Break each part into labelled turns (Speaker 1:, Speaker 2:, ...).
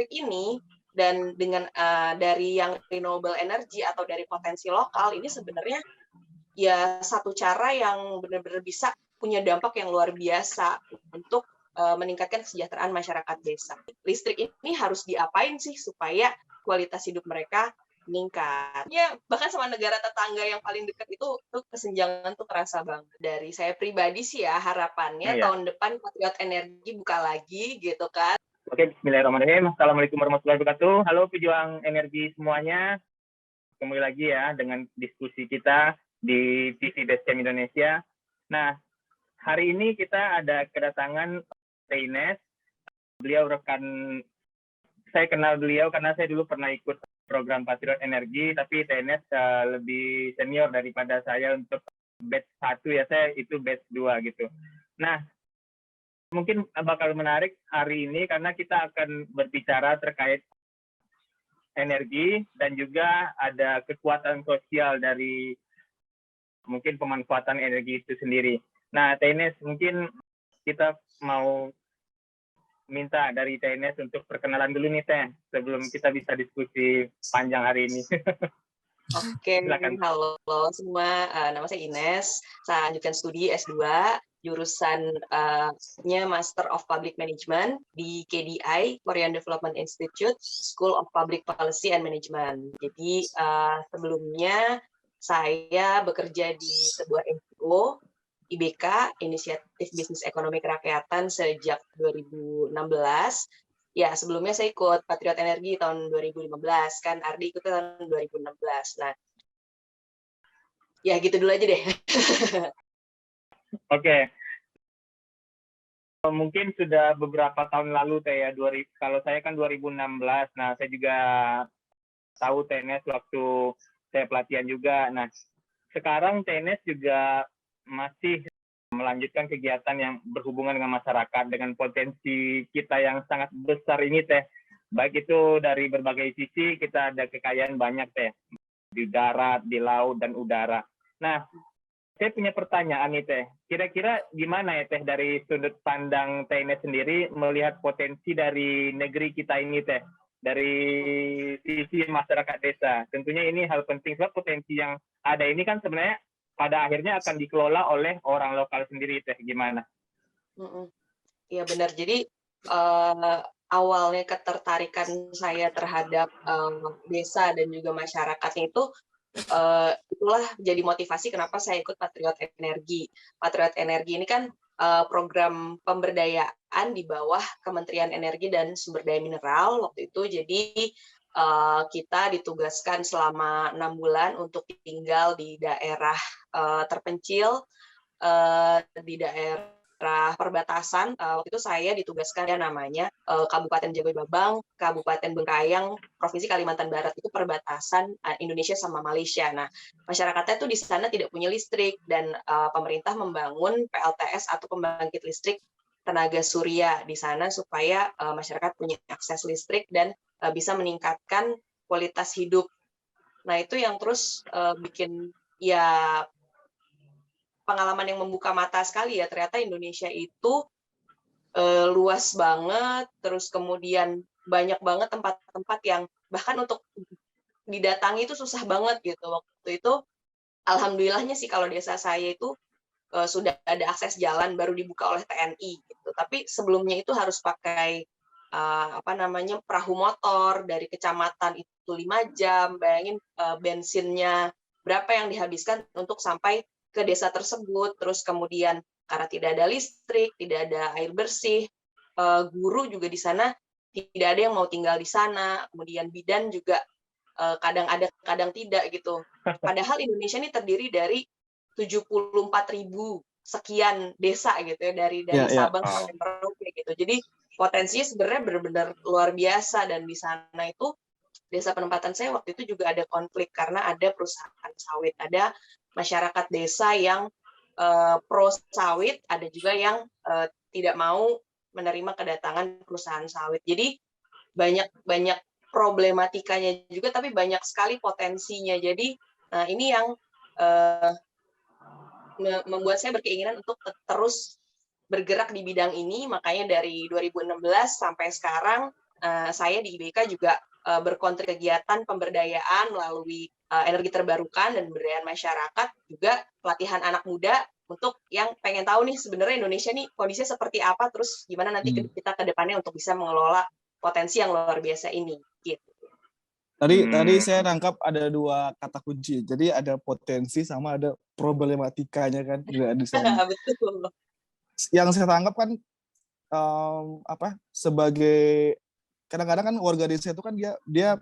Speaker 1: listrik ini dan dengan dari yang renewable energy atau dari potensi lokal ini sebenarnya ya satu cara yang benar-benar bisa punya dampak yang luar biasa untuk meningkatkan kesejahteraan masyarakat desa. Listrik ini harus diapain sih supaya kualitas hidup mereka meningkat. Ya, bahkan sama negara tetangga yang paling dekat itu kesenjangan tuh kerasa banget. Dari saya pribadi sih ya, harapannya tahun depan Patriot Energi buka lagi gitu kan.
Speaker 2: Oke, bismillahirrahmanirrahim. Assalamualaikum warahmatullahi wabarakatuh. Halo pejuang energi semuanya. Kembali lagi ya dengan diskusi kita di TV Basecamp Indonesia. Nah, hari ini kita ada kedatangan Ines. Beliau rekan, saya kenal beliau karena saya dulu pernah ikut program Patriot Energi, tapi TNS lebih senior daripada saya untuk batch 1 ya, saya itu batch 2 gitu. Nah, mungkin bakal menarik hari ini karena kita akan berbicara terkait energi dan juga ada kekuatan sosial dari mungkin pemanfaatan energi itu sendiri. Nah, TNS mungkin kita mau minta dari TNS untuk perkenalan dulu nih Teh, sebelum kita bisa diskusi panjang hari ini.
Speaker 1: Oke, halo semua, nama saya Ines, saya lanjutkan studi S2, jurusannya Master of Public Management di KDI, Korean Development Institute, School of Public Policy and Management. Jadi sebelumnya saya bekerja di sebuah NGO, IBK, Inisiatif Bisnis Ekonomi Kerakyatan sejak 2016. Ya, sebelumnya saya ikut Patriot Energi tahun 2015, kan Ardi ikut tahun 2016. Nah, ya gitu dulu aja deh.
Speaker 2: Oke. Mungkin sudah beberapa tahun lalu Teh ya, kalau saya kan 2016. Nah, saya juga tahu TNS waktu saya pelatihan juga. Nah, sekarang TNS juga masih melanjutkan kegiatan yang berhubungan dengan masyarakat dengan potensi kita yang sangat besar ini Teh. Baik itu dari berbagai sisi, kita ada kekayaan banyak Teh, di darat, di laut, dan udara. Nah, saya punya pertanyaan nih Teh, kira-kira gimana ya Teh dari sudut pandang TNS sendiri melihat potensi dari negeri kita ini Teh, dari sisi masyarakat desa. Tentunya ini hal penting, sebab potensi yang ada ini kan sebenarnya pada akhirnya akan dikelola oleh orang lokal sendiri Teh, gimana?
Speaker 1: Iya benar, jadi awalnya ketertarikan saya terhadap desa dan juga masyarakatnya itu itulah jadi motivasi kenapa saya ikut Patriot Energi. Patriot Energi ini kan program pemberdayaan di bawah Kementerian Energi dan Sumber Daya Mineral waktu itu. Jadi kita ditugaskan selama 6 bulan untuk tinggal di daerah terpencil, di daerah perbatasan. Waktu itu saya ditugaskan ya namanya Kabupaten Jagoi-Babang, Kabupaten Bengkayang, Provinsi Kalimantan Barat, itu perbatasan Indonesia sama Malaysia. Nah, masyarakatnya tuh di sana tidak punya listrik dan pemerintah membangun PLTS atau pembangkit listrik tenaga surya di sana supaya masyarakat punya akses listrik dan bisa meningkatkan kualitas hidup. Nah, itu yang terus bikin ya pengalaman yang membuka mata sekali ya, ternyata Indonesia itu luas banget, terus kemudian banyak banget tempat-tempat yang bahkan untuk didatangi itu susah banget gitu. Waktu itu alhamdulillahnya sih kalau desa saya itu sudah ada akses jalan baru dibuka oleh TNI gitu. Tapi sebelumnya itu harus pakai perahu motor dari kecamatan itu 5 jam. Bayangin bensinnya berapa yang dihabiskan untuk sampai ke desa tersebut. Terus kemudian karena tidak ada listrik, tidak ada air bersih, guru juga di sana tidak ada yang mau tinggal di sana. Kemudian bidan juga kadang ada, kadang tidak gitu. Padahal Indonesia ini terdiri dari 74.000 sekian desa gitu ya, dari Sabang sampai Merauke gitu. Jadi potensinya sebenarnya benar-benar luar biasa, dan di sana itu desa penempatan saya waktu itu juga ada konflik karena ada perusahaan sawit, ada masyarakat desa yang pro sawit, ada juga yang tidak mau menerima kedatangan perusahaan sawit. Jadi banyak problematikanya juga, tapi banyak sekali potensinya. Jadi ini yang membuat saya berkeinginan untuk terus bergerak di bidang ini. Makanya dari 2016 sampai sekarang saya di IBK juga berkontribusi kegiatan pemberdayaan melalui energi terbarukan dan pemberdayaan masyarakat, juga pelatihan anak muda untuk yang pengen tahu nih sebenarnya Indonesia nih kondisinya seperti apa, terus gimana nanti kita ke depannya untuk bisa mengelola potensi yang luar biasa ini gitu.
Speaker 3: Tadi saya nangkap ada 2 kata kunci. Jadi ada potensi sama ada problematikanya kan di sana.
Speaker 1: Betul.
Speaker 3: Yang saya tangkap kan sebagai kadang-kadang kan warga desa itu kan dia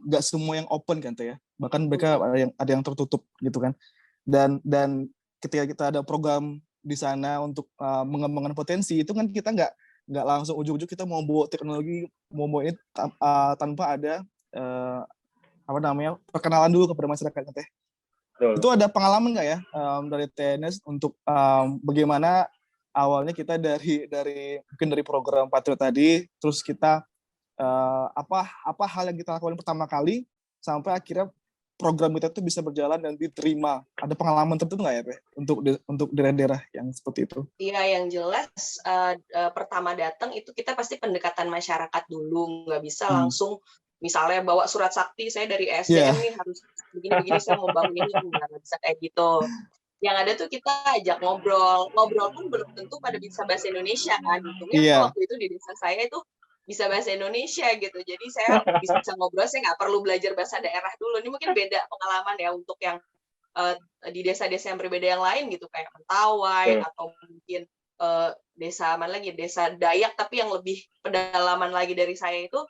Speaker 3: nggak semua yang open kan Teh ya. Bahkan mereka ada yang tertutup gitu kan. Dan ketika kita ada program di sana untuk mengembangkan potensi itu kan kita nggak langsung ujuk-ujuk kita mau bawa teknologi mau bawa ini tanpa ada perkenalan dulu kepada masyarakat Teh. Itu ada pengalaman nggak ya dari TNS untuk bagaimana awalnya kita mungkin dari program Patriot tadi, terus kita apa hal yang kita lakukan pertama kali sampai akhirnya program kita itu bisa berjalan dan diterima. Ada pengalaman tertentu nggak ya Teh untuk daerah-daerah yang seperti itu?
Speaker 1: Iya, yang jelas pertama datang itu kita pasti pendekatan masyarakat dulu, nggak bisa langsung misalnya bawa surat sakti saya dari SDM nih harus begini-begini saya mau bangun ini, nggak bisa kayak gitu. Yang ada tuh kita ajak ngobrol pun belum tentu pada bisa bahasa Indonesia kan, untungnya waktu itu di desa saya itu bisa bahasa Indonesia gitu, jadi saya bisa ngobrol, saya nggak perlu belajar bahasa daerah dulu. Ini mungkin beda pengalaman ya untuk yang di desa-desa yang berbeda yang lain gitu, kayak Mentawai atau mungkin desa mana lagi, desa Dayak tapi yang lebih pedalaman lagi dari saya itu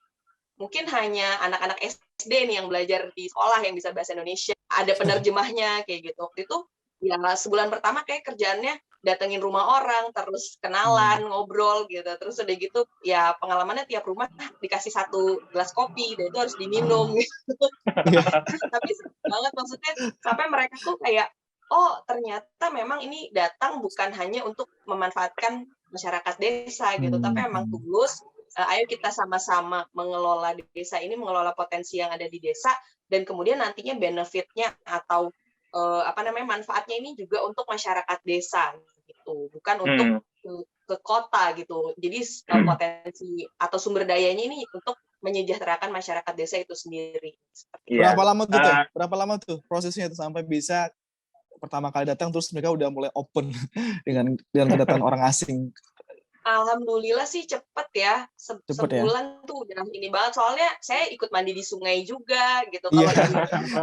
Speaker 1: mungkin hanya anak-anak SD nih yang belajar di sekolah yang bisa bahasa Indonesia, ada penerjemahnya kayak gitu. Waktu itu ya sebulan pertama kayak kerjaannya datengin rumah orang, terus kenalan, ngobrol gitu. Terus udah gitu ya pengalamannya tiap rumah dikasih 1 gelas kopi dan itu harus diminum gitu. Tapi seru banget, maksudnya sampai mereka tuh kayak oh ternyata memang ini datang bukan hanya untuk memanfaatkan masyarakat desa gitu, tapi memang tulus. Ayo kita sama-sama mengelola desa ini, mengelola potensi yang ada di desa, dan kemudian nantinya benefitnya atau manfaatnya ini juga untuk masyarakat desa gitu, bukan untuk ke kota gitu. Jadi potensi atau sumber dayanya ini untuk menyejahterakan masyarakat desa itu sendiri.
Speaker 3: Berapa lama tuh Teh? Berapa lama tuh prosesnya tuh sampai bisa pertama kali datang terus mereka udah mulai open dengan kedatangan orang asing?
Speaker 1: Alhamdulillah sih cepet ya, sebulan tuh udah ini banget, soalnya saya ikut mandi di sungai juga gitu, kalau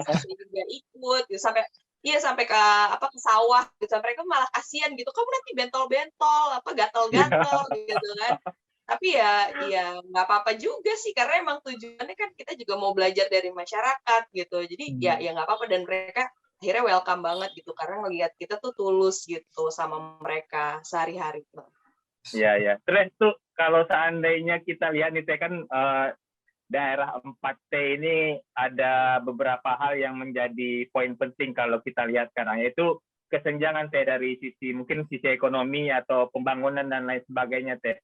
Speaker 1: saya juga ikut gitu, sampai ke sawah gitu, mereka malah kasihan gitu, kamu nanti bentol-bentol, gatal-gatal gitu kan. Tapi ya nggak apa-apa juga sih, karena emang tujuannya kan kita juga mau belajar dari masyarakat gitu, jadi ya nggak apa-apa, dan mereka akhirnya welcome banget gitu, karena ngelihat kita tuh tulus gitu sama mereka sehari-hari.
Speaker 2: Ya. Terus tuh kalau seandainya kita lihat nih Teh, kan daerah 4T ini ada beberapa hal yang menjadi poin penting kalau kita lihat sekarang, yaitu kesenjangan Teh dari mungkin sisi ekonomi atau pembangunan dan lain sebagainya Teh.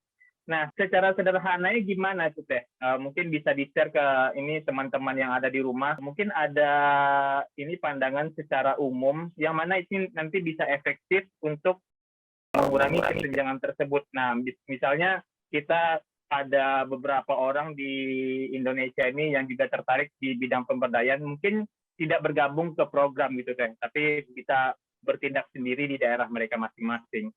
Speaker 2: Nah, secara sederhananya gimana tuh Teh? Mungkin bisa di-share ke ini teman-teman yang ada di rumah. Mungkin ada ini pandangan secara umum yang mana ini nanti bisa efektif untuk mengurangi kesenjangan tersebut. Nah, misalnya kita ada beberapa orang di Indonesia ini yang juga tertarik di bidang pemberdayaan, mungkin tidak bergabung ke program gitu Teh, tapi bisa bertindak sendiri di daerah mereka masing-masing.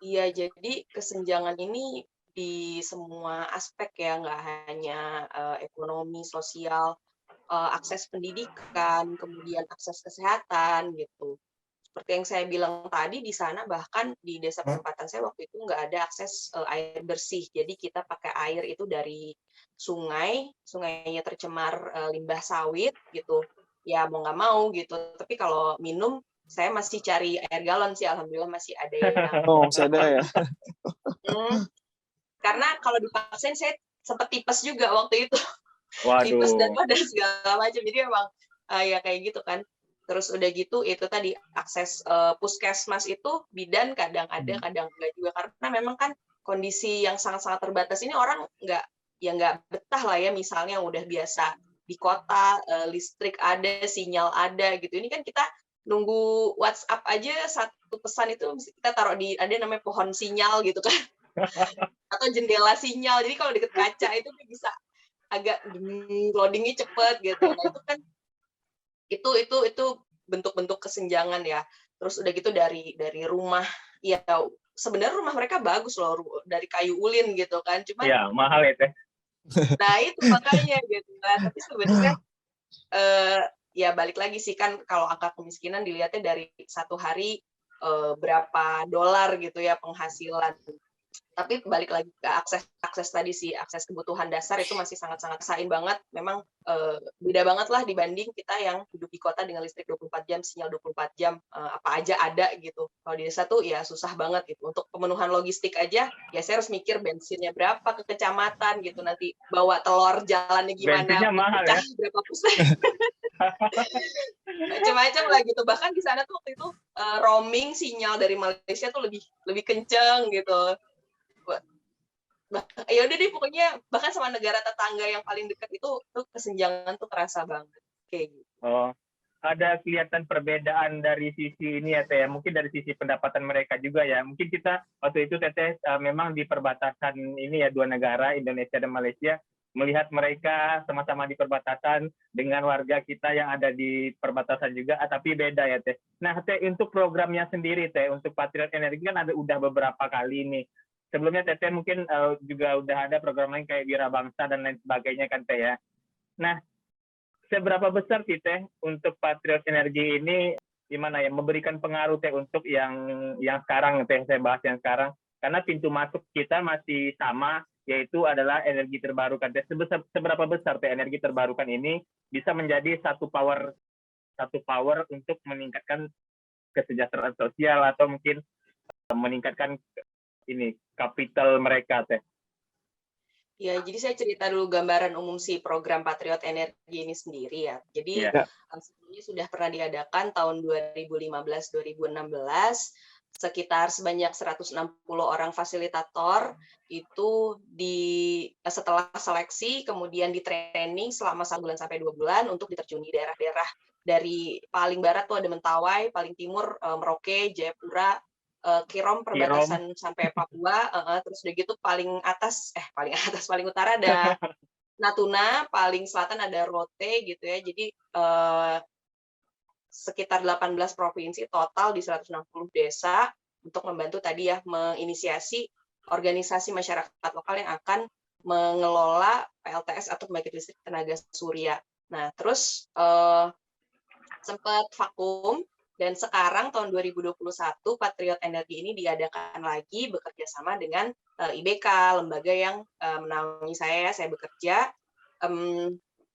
Speaker 1: Iya, jadi kesenjangan ini di semua aspek ya, nggak hanya ekonomi, sosial, akses pendidikan, kemudian akses kesehatan gitu. Seperti yang saya bilang tadi, di sana bahkan di desa penempatan saya waktu itu nggak ada akses air bersih. Jadi kita pakai air itu dari sungainya tercemar limbah sawit gitu. Ya mau nggak mau gitu. Tapi kalau minum, saya masih cari air galon sih, alhamdulillah masih ada yang.
Speaker 3: Masih ada ya.
Speaker 1: Karena kalau dipaksain saya sempat tipes juga waktu itu.
Speaker 2: Waduh.
Speaker 1: Tipes dan segala macam. Jadi emang ya kayak gitu kan. Terus udah gitu itu tadi akses puskesmas itu bidan kadang ada kadang enggak juga, karena memang kan kondisi yang sangat-sangat terbatas ini orang nggak betah lah ya, misalnya udah biasa di kota listrik ada, sinyal ada gitu. Ini kan kita nunggu WhatsApp aja satu pesan itu kita taruh di ada namanya pohon sinyal gitu kan. atau jendela sinyal. Jadi kalau deket kaca itu bisa agak loadingnya cepet gitu. Nah itu kan itu bentuk-bentuk kesenjangan ya. Terus udah gitu dari rumah, ya sebenarnya rumah mereka bagus loh, dari kayu ulin gitu kan. Cuman
Speaker 2: Ya, mahal ya Teh.
Speaker 1: nah itu makanya gitu kan. Tapi sebenarnya ya balik lagi sih kan, kalau angka kemiskinan dilihatnya dari satu hari berapa dolar gitu ya penghasilan. Tapi balik lagi ke akses tadi sih, akses kebutuhan dasar itu masih sangat-sangat sain banget. Memang beda banget lah dibanding kita yang hidup di kota dengan listrik 24 jam, sinyal 24 jam, apa aja ada gitu. Kalau di desa tuh ya susah banget gitu. Untuk pemenuhan logistik aja, ya saya harus mikir bensinnya berapa ke kecamatan gitu, nanti bawa telur jalannya gimana,
Speaker 2: Bensinnya mahal
Speaker 1: pecah
Speaker 2: ya.
Speaker 1: berapa persen. Macam-macam lah gitu. Bahkan di sana tuh waktu itu roaming sinyal dari Malaysia tuh lebih kenceng gitu. Ya udah deh pokoknya bahkan sama negara tetangga yang paling dekat itu tuh kesenjangan tuh terasa banget kayak gitu.
Speaker 2: Oh, ada kelihatan perbedaan dari sisi ini ya Teh, mungkin dari sisi pendapatan mereka juga ya. Mungkin kita waktu itu Teh memang di perbatasan ini ya, dua negara Indonesia dan Malaysia, melihat mereka sama-sama di perbatasan dengan warga kita yang ada di perbatasan juga, tapi beda ya Teh. Nah Teh, untuk programnya sendiri Teh, untuk Patriot Energi kan udah beberapa kali nih. Sebelumnya Teh mungkin juga udah ada program lain kayak Wira Bangsa dan lain sebagainya kan Teh ya. Nah, seberapa besar sih Teh untuk Patriot Energi ini gimana ya memberikan pengaruh Teh untuk yang sekarang Teh, saya bahas yang sekarang, karena pintu masuk kita masih sama, yaitu adalah energi terbarukan Teh. Seberapa besar Teh energi terbarukan ini bisa menjadi satu power untuk meningkatkan kesejahteraan sosial atau mungkin meningkatkan ini kapital mereka Teh.
Speaker 1: Ya, jadi saya cerita dulu gambaran umum si program Patriot Energi ini sendiri ya. Jadi sebelumnya sudah pernah diadakan tahun 2015-2016, sekitar sebanyak 160 orang fasilitator itu setelah seleksi kemudian di training selama 1 bulan sampai 2 bulan untuk diterjun di daerah-daerah. Dari paling barat tuh ada Mentawai, paling timur Merauke, Jayapura, Kirom perbatasan sampai Papua, terus udah gitu paling utara ada Natuna, paling selatan ada Rote gitu ya. Jadi sekitar 18 provinsi total di 160 desa untuk membantu tadi ya menginisiasi organisasi masyarakat lokal yang akan mengelola PLTS atau pembangkit listrik tenaga surya. Nah, terus sempat vakum. Dan sekarang tahun 2021 Patriot Energi ini diadakan lagi bekerja sama dengan IBK, lembaga yang menaungi saya bekerja.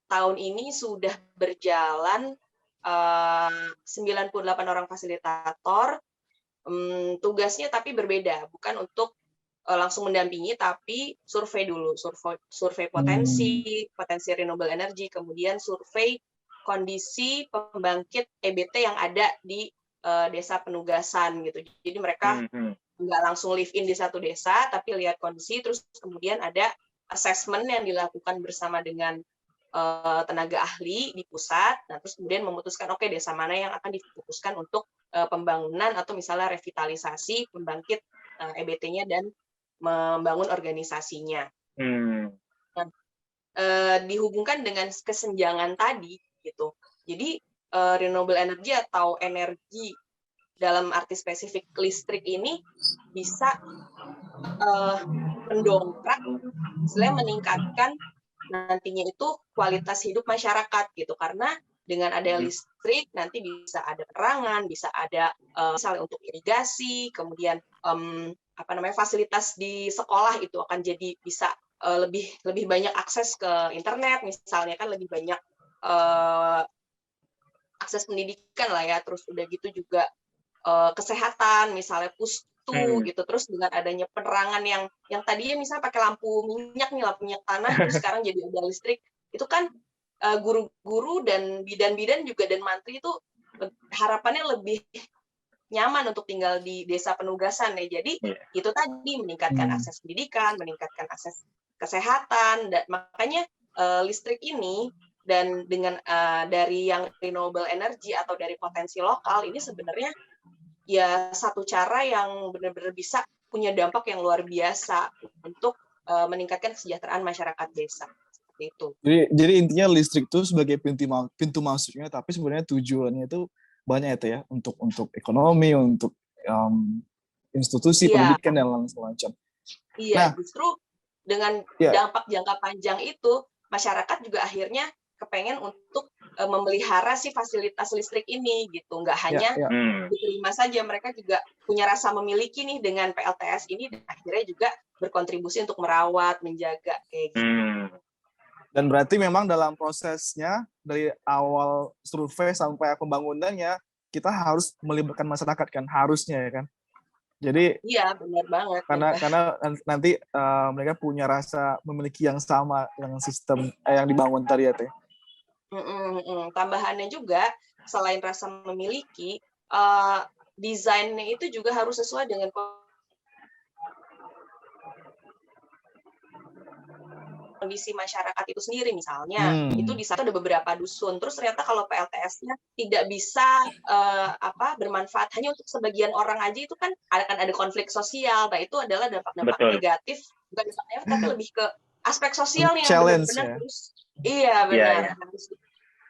Speaker 1: Tahun ini sudah berjalan 98 orang fasilitator. Tugasnya tapi berbeda, bukan untuk langsung mendampingi, tapi survei dulu, survei potensi renewable energy, kemudian survei kondisi pembangkit EBT yang ada di desa penugasan gitu. Jadi mereka nggak langsung live in di satu desa, tapi lihat kondisi, terus kemudian ada assessment yang dilakukan bersama dengan tenaga ahli di pusat. Nah, terus kemudian memutuskan oke, desa mana yang akan difokuskan untuk pembangunan atau misalnya revitalisasi pembangkit EBT-nya dan membangun organisasinya. Nah, dihubungkan dengan kesenjangan tadi gitu. Jadi renewable energy atau energi dalam arti spesifik listrik ini bisa mendongkrak, meningkatkan nantinya itu kualitas hidup masyarakat gitu, karena dengan ada listrik nanti bisa ada penerangan, bisa ada misalnya untuk irigasi, kemudian fasilitas di sekolah itu akan jadi bisa lebih banyak akses ke internet misalnya, kan lebih banyak akses pendidikan lah ya, terus udah gitu juga kesehatan misalnya pustu gitu, terus dengan adanya penerangan yang tadinya misalnya pakai lampu minyak tanah, terus sekarang jadi ada listrik, itu kan guru-guru dan bidan-bidan juga dan mantri itu harapannya lebih nyaman untuk tinggal di desa penugasan ya. Jadi itu tadi meningkatkan akses pendidikan, meningkatkan akses kesehatan, dan makanya listrik ini dan dengan dari yang renewable energy atau dari potensi lokal ini sebenarnya ya satu cara yang benar-benar bisa punya dampak yang luar biasa untuk meningkatkan kesejahteraan masyarakat desa. Seperti itu.
Speaker 3: Jadi intinya listrik itu sebagai pintu masuknya, tapi sebenarnya tujuannya itu banyak ya, untuk ekonomi, untuk institusi pendidikan dan lain macam.
Speaker 1: Iya, nah, justru dengan dampak jangka panjang itu, masyarakat juga akhirnya kepengen untuk memelihara si fasilitas listrik ini gitu, nggak hanya diterima saja, mereka juga punya rasa memiliki nih dengan PLTS ini, dan akhirnya juga berkontribusi untuk merawat, menjaga kayak gitu.
Speaker 3: Dan berarti memang dalam prosesnya dari awal survei sampai pembangunannya kita harus melibatkan masyarakat kan, harusnya ya kan. Jadi
Speaker 1: iya benar banget.
Speaker 3: Karena nanti mereka punya rasa memiliki yang sama dengan sistem yang dibangun tadi ya Teh.
Speaker 1: Tambahannya juga selain rasa memiliki, desainnya itu juga harus sesuai dengan kondisi masyarakat itu sendiri. Misalnya itu di sana ada beberapa dusun, terus ternyata kalau PLTS-nya tidak bisa bermanfaat hanya untuk sebagian orang aja, itu kan akan ada konflik sosial. Nah itu adalah dampak-dampak negatif, bukan dampak negatif tapi lebih ke aspek sosialnya yang benar-benar harus harus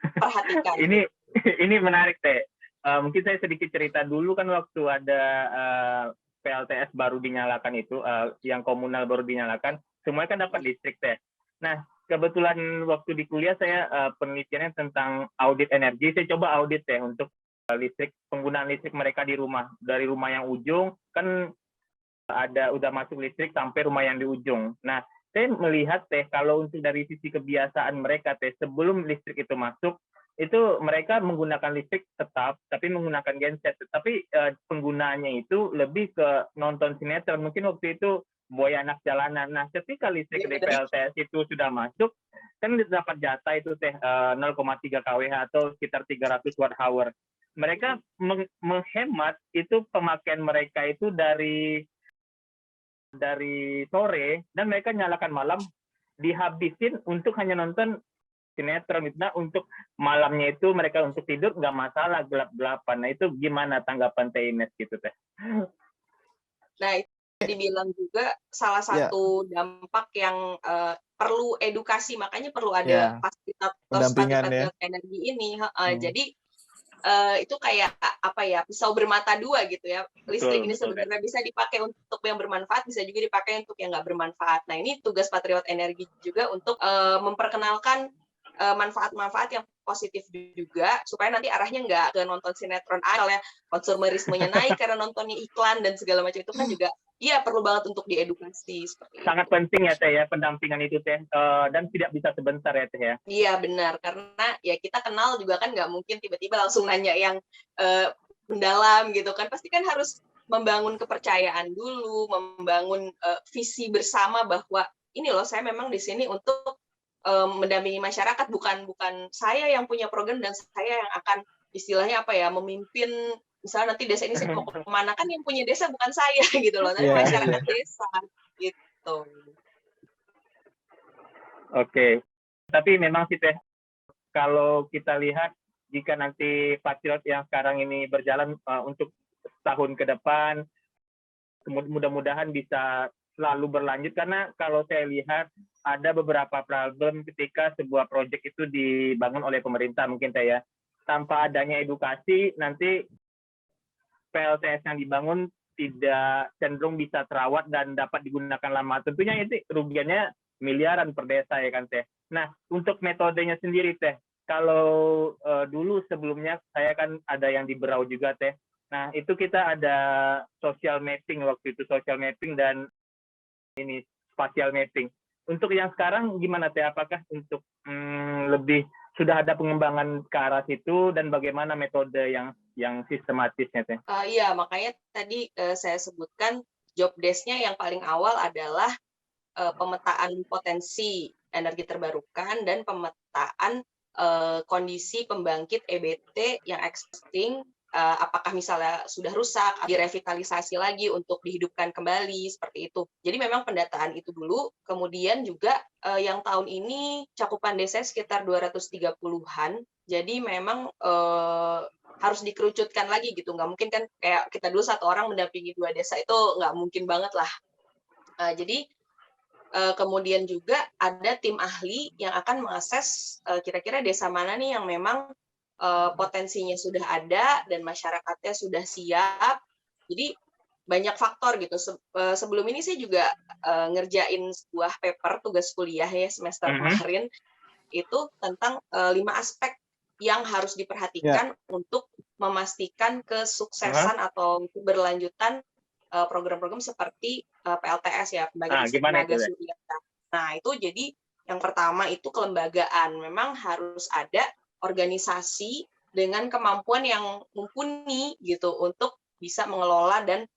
Speaker 1: diperhatikan.
Speaker 2: Ini menarik Teh. Mungkin saya sedikit cerita dulu kan, waktu ada PLTS baru dinyalakan itu, yang komunal baru dinyalakan, semuanya kan dapat listrik Teh. Nah, kebetulan waktu di kuliah saya penelitiannya tentang audit energi. Saya coba audit Teh untuk listrik, penggunaan listrik mereka di rumah. Dari rumah yang ujung kan udah masuk listrik sampai rumah yang di ujung. Nah, saya melihat Teh, kalau untuk dari sisi kebiasaan mereka Teh, sebelum listrik itu masuk, itu mereka menggunakan listrik tetap, tapi menggunakan genset. Tapi penggunaannya itu lebih ke nonton sinetron. Mungkin waktu itu Boy Anak Jalanan. Nah, ketika listrik dari PLTS itu sudah masuk, kan dapat jatah itu Teh 0,3 kWh atau sekitar 300 Wh. Mereka menghemat itu pemakaian mereka itu dari sore, dan mereka nyalakan malam, dihabisin untuk hanya nonton sinetron. Nah, untuk malamnya itu mereka untuk tidur nggak masalah, gelap-gelapan. Nah, itu gimana tanggapan Teh Ines gitu Teh?
Speaker 1: Nah, itu dibilang juga salah satu dampak yang perlu edukasi, makanya perlu ada fasilitator energi ini. Jadi itu kayak pisau bermata dua gitu ya. Listrik ini sebenarnya bisa dipakai untuk yang bermanfaat, bisa juga dipakai untuk yang nggak bermanfaat. Nah, ini tugas Patriot Energi juga untuk memperkenalkan manfaat-manfaat yang positif juga, supaya nanti arahnya nggak ke nonton sinetron aja ya, konsumerismenya naik karena nontonnya iklan dan segala macam. Itu kan juga perlu banget untuk diedukasi.
Speaker 2: Sangat penting ya Teh ya, pendampingan itu Teh, dan tidak bisa sebentar ya Teh ya.
Speaker 1: Iya benar, karena ya kita kenal juga kan, nggak mungkin tiba-tiba langsung nanya yang mendalam gitu kan, pasti kan harus membangun kepercayaan dulu, membangun visi bersama bahwa ini loh, saya memang di sini untuk mendampingi masyarakat, bukan saya yang punya program dan saya yang akan istilahnya memimpin. Misalnya nanti desa ini saya mau kemana, kan yang punya desa bukan saya gitu loh, tapi masyarakat desa gitu.
Speaker 2: Oke. Tapi memang sih Teh, kalau kita lihat jika nanti Patriot yang sekarang ini berjalan untuk tahun ke depan, mudah-mudahan bisa selalu berlanjut, karena kalau saya lihat ada beberapa problem ketika sebuah proyek itu dibangun oleh pemerintah mungkin Teh ya. Tanpa adanya edukasi, nanti PLTS yang dibangun tidak cenderung bisa terawat dan dapat digunakan lama. Tentunya itu kerugiannya miliaran per desa ya kan Teh. Nah, untuk metodenya sendiri Teh, kalau dulu sebelumnya saya kan ada yang di Berau juga Teh. Nah, itu kita ada social mapping waktu itu, social mapping dan ini spatial mapping. Untuk yang sekarang gimana Teh? Apakah untuk lebih sudah ada pengembangan ke arah situ, dan bagaimana metode yang sistematisnya Teh?
Speaker 1: Iya, makanya tadi saya sebutkan job desk-nya yang paling awal adalah pemetaan potensi energi terbarukan dan pemetaan kondisi pembangkit EBT yang existing, apakah misalnya sudah rusak, direvitalisasi lagi untuk dihidupkan kembali, seperti itu. Jadi memang pendataan itu dulu, kemudian juga yang tahun ini cakupan desa sekitar 230-an, jadi memang harus dikerucutkan lagi gitu. Nggak mungkin kan kayak kita dulu 1 orang mendampingi 2 desa itu nggak mungkin banget lah. Jadi kemudian juga ada tim ahli yang akan mengakses kira-kira desa mana nih yang memang potensinya sudah ada dan masyarakatnya sudah siap. Jadi banyak faktor gitu. Sebelum ini saya juga ngerjain sebuah paper tugas kuliah ya semester kemarin itu tentang 5 aspek yang harus diperhatikan untuk memastikan kesuksesan atau keberlanjutan program-program seperti PLTS ya, pembangkit listrik tenaga surya. Nah, itu jadi yang pertama itu kelembagaan. Memang harus ada organisasi dengan kemampuan yang mumpuni gitu untuk bisa mengelola dan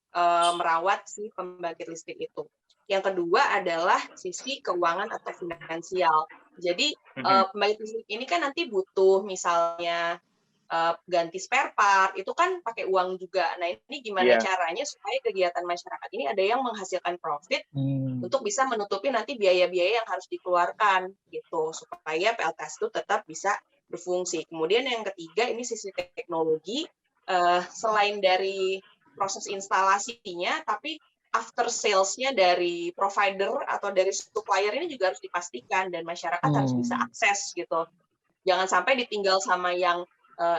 Speaker 1: merawat si pembangkit listrik itu. Yang kedua adalah sisi keuangan atau finansial. Jadi pembangkit listrik ini kan nanti butuh misalnya ganti spare part, itu kan pakai uang juga. Nah, ini gimana caranya supaya kegiatan masyarakat ini ada yang menghasilkan profit untuk bisa menutupi nanti biaya-biaya yang harus dikeluarkan gitu, supaya PLTS itu tetap bisa berfungsi. Kemudian yang ketiga ini sisi teknologi, selain dari proses instalasinya, tapi after sales-nya dari provider atau dari supplier ini juga harus dipastikan dan masyarakat harus bisa akses gitu. Jangan sampai ditinggal sama yang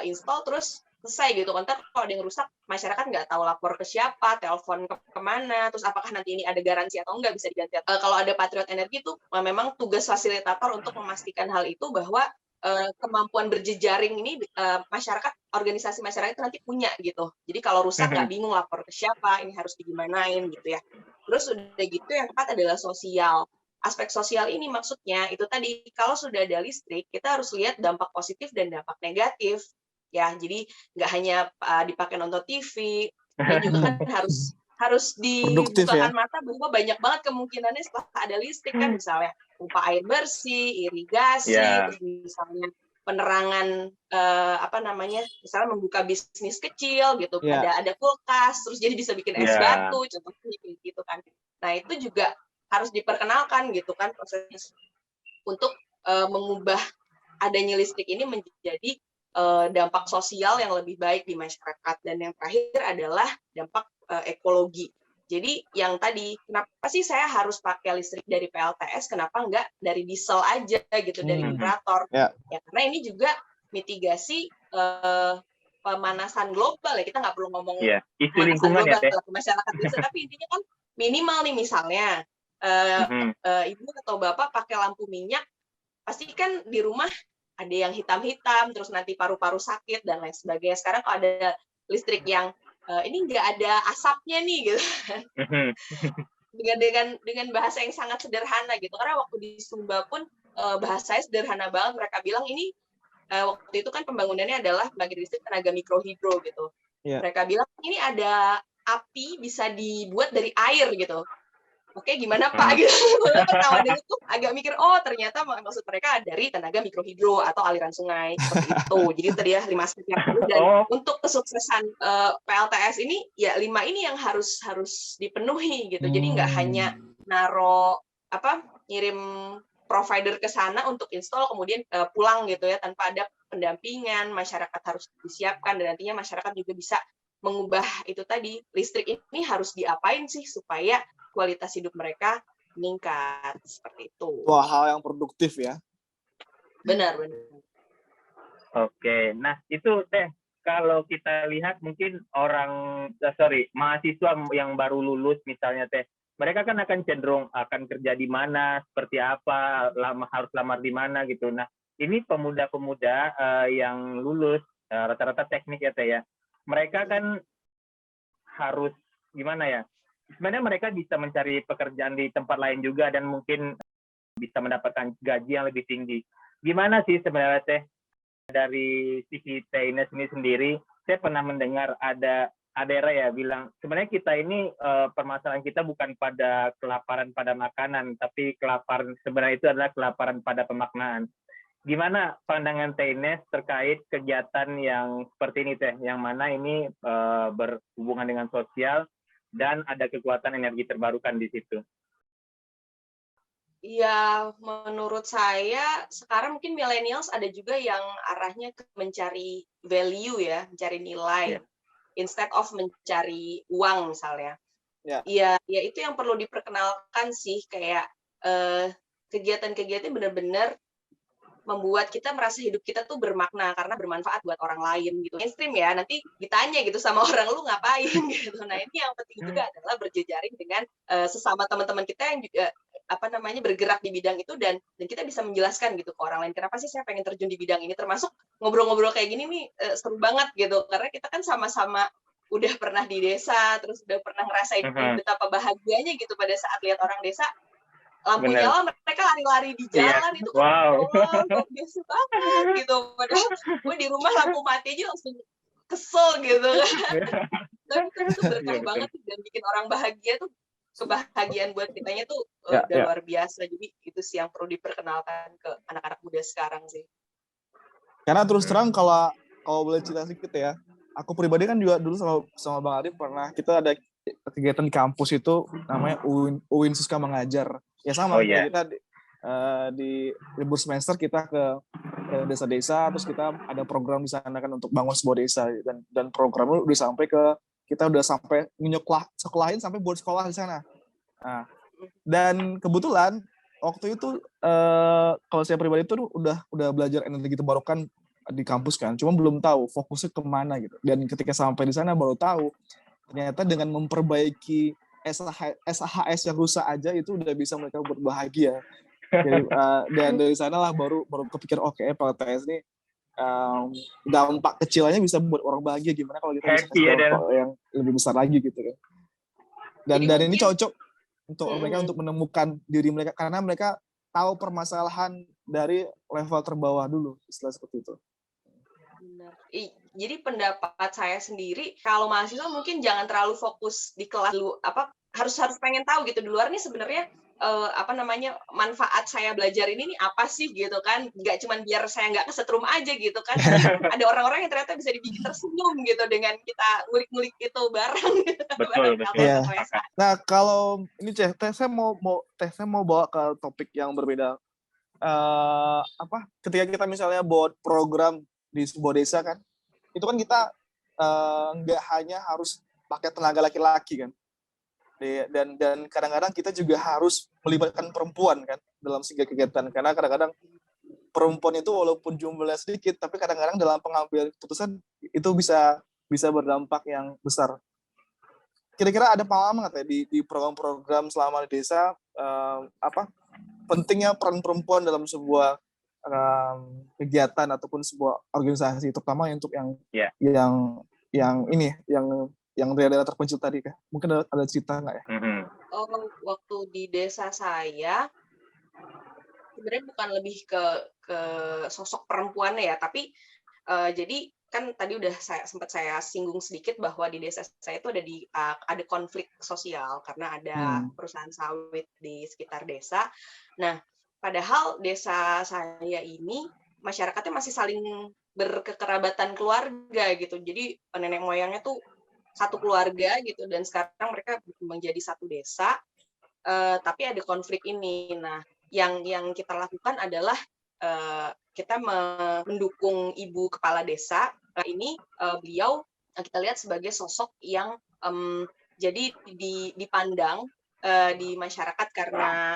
Speaker 1: install terus selesai gitu kan. Kalau ada yang rusak, masyarakat nggak tahu lapor ke siapa, telepon kemana, terus apakah nanti ini ada garansi atau nggak bisa diganti. Kalau ada Patriot Energi itu memang tugas fasilitator untuk memastikan hal itu bahwa kemampuan berjejaring ini masyarakat, organisasi masyarakat itu nanti punya gitu. Jadi kalau rusak nggak bingung lapor ke siapa, ini harus digimanain gitu ya. Terus udah gitu yang keempat adalah sosial. Aspek sosial ini maksudnya itu tadi kalau sudah ada listrik kita harus lihat dampak positif dan dampak negatif ya, jadi nggak hanya dipakai nonton TV, ini juga kan harus dibukakan mata bahwa banyak banget kemungkinannya setelah ada listrik kan, misalnya pompa air bersih, irigasi, terus misalnya penerangan misalnya membuka bisnis kecil gitu, ada kulkas, terus jadi bisa bikin es batu, contohnya gitu kan. Nah itu juga harus diperkenalkan gitu kan proses untuk mengubah adanya listrik ini menjadi dampak sosial yang lebih baik di masyarakat. Dan yang terakhir adalah dampak ekologi. Jadi yang tadi, kenapa sih saya harus pakai listrik dari PLTS, kenapa enggak dari diesel aja gitu, dari generator? Ya karena ini juga mitigasi pemanasan global ya, kita nggak perlu ngomong
Speaker 2: isu lingkungan global
Speaker 1: ke masyarakat desa, tapi intinya kan minimal nih misalnya ibu atau bapak pakai lampu minyak, pasti kan di rumah ada yang hitam-hitam, terus nanti paru-paru sakit dan lain sebagainya. Sekarang kalau ada listrik yang ini nggak ada asapnya nih gitu, dengan bahasa yang sangat sederhana gitu. Karena waktu di Sumba pun bahasanya sederhana banget. Mereka bilang ini waktu itu kan pembangunannya adalah pembangkit listrik tenaga mikrohidro gitu. Mereka bilang ini ada api bisa dibuat dari air gitu. Oke, gimana Pak? Gitu. Pertama dulu tuh agak mikir, oh ternyata maksud mereka dari tenaga mikrohidro atau aliran sungai seperti itu. Jadi tadi ya 5 aspek yang perlu, dan untuk kesuksesan PLTS ini ya 5 ini yang harus dipenuhi gitu. Jadi nggak hanya ngirim provider ke sana untuk install kemudian pulang gitu ya tanpa ada pendampingan, masyarakat harus disiapkan dan nantinya masyarakat juga bisa mengubah itu tadi, listrik ini harus diapain sih supaya kualitas hidup mereka meningkat, seperti itu.
Speaker 3: Wah, hal yang produktif ya.
Speaker 1: Benar.
Speaker 2: Oke, nah itu Teh, kalau kita lihat mungkin mahasiswa yang baru lulus misalnya Teh, mereka kan akan cenderung akan kerja di mana, seperti apa, harus lamar di mana gitu. Nah, ini pemuda-pemuda yang lulus rata-rata teknik ya Teh ya, mereka kan harus gimana ya? Sebenarnya mereka bisa mencari pekerjaan di tempat lain juga dan mungkin bisa mendapatkan gaji yang lebih tinggi. Gimana sih sebenarnya Teh dari sisi Teh Ines ini sendiri? Saya pernah mendengar ada era ya bilang sebenarnya kita ini permasalahan kita bukan pada kelaparan pada makanan, tapi kelaparan sebenarnya itu adalah kelaparan pada pemaknaan. Gimana pandangan Teh Ines terkait kegiatan yang seperti ini Teh, yang mana ini berhubungan dengan sosial dan ada kekuatan energi terbarukan di situ?
Speaker 1: Ya, menurut saya sekarang mungkin millennials ada juga yang arahnya ke mencari value ya, mencari nilai
Speaker 3: Ya.
Speaker 1: instead of mencari uang misalnya.
Speaker 3: Ya.
Speaker 1: Iya, ya itu yang perlu diperkenalkan sih kayak kegiatan-kegiatan benar-benar membuat kita merasa hidup kita tuh bermakna karena bermanfaat buat orang lain gitu. Mainstream ya, nanti ditanya gitu sama orang lu ngapain gitu. Nah, ini yang penting juga adalah berjejaring dengan sesama teman-teman kita yang juga bergerak di bidang itu dan kita bisa menjelaskan gitu ke orang lain kenapa sih saya pengen terjun di bidang ini, termasuk ngobrol-ngobrol kayak gini nih seru banget gitu karena kita kan sama-sama udah pernah di desa, terus udah pernah ngerasain betapa bahagianya gitu pada saat lihat orang desa lampu nyala mereka lari-lari di jalan itu kan luar biasa banget gitu. Padahal gue di rumah lampu mati aja langsung kesel gitu kan. Tapi itu berkah banget dan bikin orang bahagia tuh, kebahagiaan buat kitanya tuh udah luar biasa. Jadi itu sih yang perlu diperkenalkan ke anak-anak muda sekarang sih.
Speaker 3: Karena terus terang kalau boleh cerita sedikit ya, aku pribadi kan juga dulu sama Bang Arif pernah kita ada kegiatan di kampus itu namanya UIN Suska Mengajar. Ya sama, kita di libur semester kita ke desa-desa, terus kita ada program di sana kan untuk bangun sebuah desa dan program itu udah sampai sekolahin sampai buat sekolah di sana. Nah, dan kebetulan waktu itu kalau saya pribadi itu udah belajar energi terbarukan di kampus kan, cuma belum tahu fokusnya kemana gitu. Dan ketika sampai di sana baru tahu ternyata dengan memperbaiki SHS yang rusak aja itu udah bisa mereka berbahagia. Jadi, dan dari sana lah baru kepikir oke, PLTS ini dampak kecilnya bisa buat orang bahagia, gimana kalau kita bisa kasih dampak yang lebih besar lagi gitu kan. Dan ini cocok untuk mereka untuk menemukan diri mereka karena mereka tahu permasalahan dari level terbawah dulu, istilah seperti itu.
Speaker 1: Benar. Jadi pendapat saya sendiri kalau mahasiswa mungkin jangan terlalu fokus di kelas dulu, harus pengen tahu gitu di luar nih sebenarnya manfaat saya belajar ini nih apa sih gitu kan, nggak cuma biar saya nggak kesetrum aja gitu kan. Ada orang-orang yang ternyata bisa dibikin tersenyum gitu dengan kita ngulik-ngulik itu bareng.
Speaker 2: Betul.
Speaker 3: Ya. Nah kalau ini saya mau bawa ke topik yang berbeda. Ketika kita misalnya buat program di sebuah desa kan, itu kan kita nggak hanya harus pakai tenaga laki-laki kan, dan kadang-kadang kita juga harus melibatkan perempuan kan dalam segala kegiatan, karena kadang-kadang perempuan itu walaupun jumlahnya sedikit tapi kadang-kadang dalam pengambilan keputusan itu bisa berdampak yang besar. Kira-kira ada pengalaman nggak di program-program selama di desa, pentingnya peran perempuan dalam sebuah kegiatan ataupun sebuah organisasi, terutama untuk yang daerah terpencil tadi kan? Mungkin ada cerita nggak ya?
Speaker 1: Waktu di desa saya sebenarnya bukan lebih ke sosok perempuannya ya, tapi jadi kan tadi udah sempat saya singgung sedikit bahwa di desa saya itu ada konflik sosial karena ada perusahaan sawit di sekitar desa. Nah, padahal desa saya ini masyarakatnya masih saling berkekerabatan keluarga gitu. Jadi nenek moyangnya tuh satu keluarga gitu dan sekarang mereka menjadi satu desa, tapi ada konflik ini. Nah, yang kita lakukan adalah kita mendukung ibu kepala desa. Ini beliau kita lihat sebagai sosok yang jadi dipandang di masyarakat karena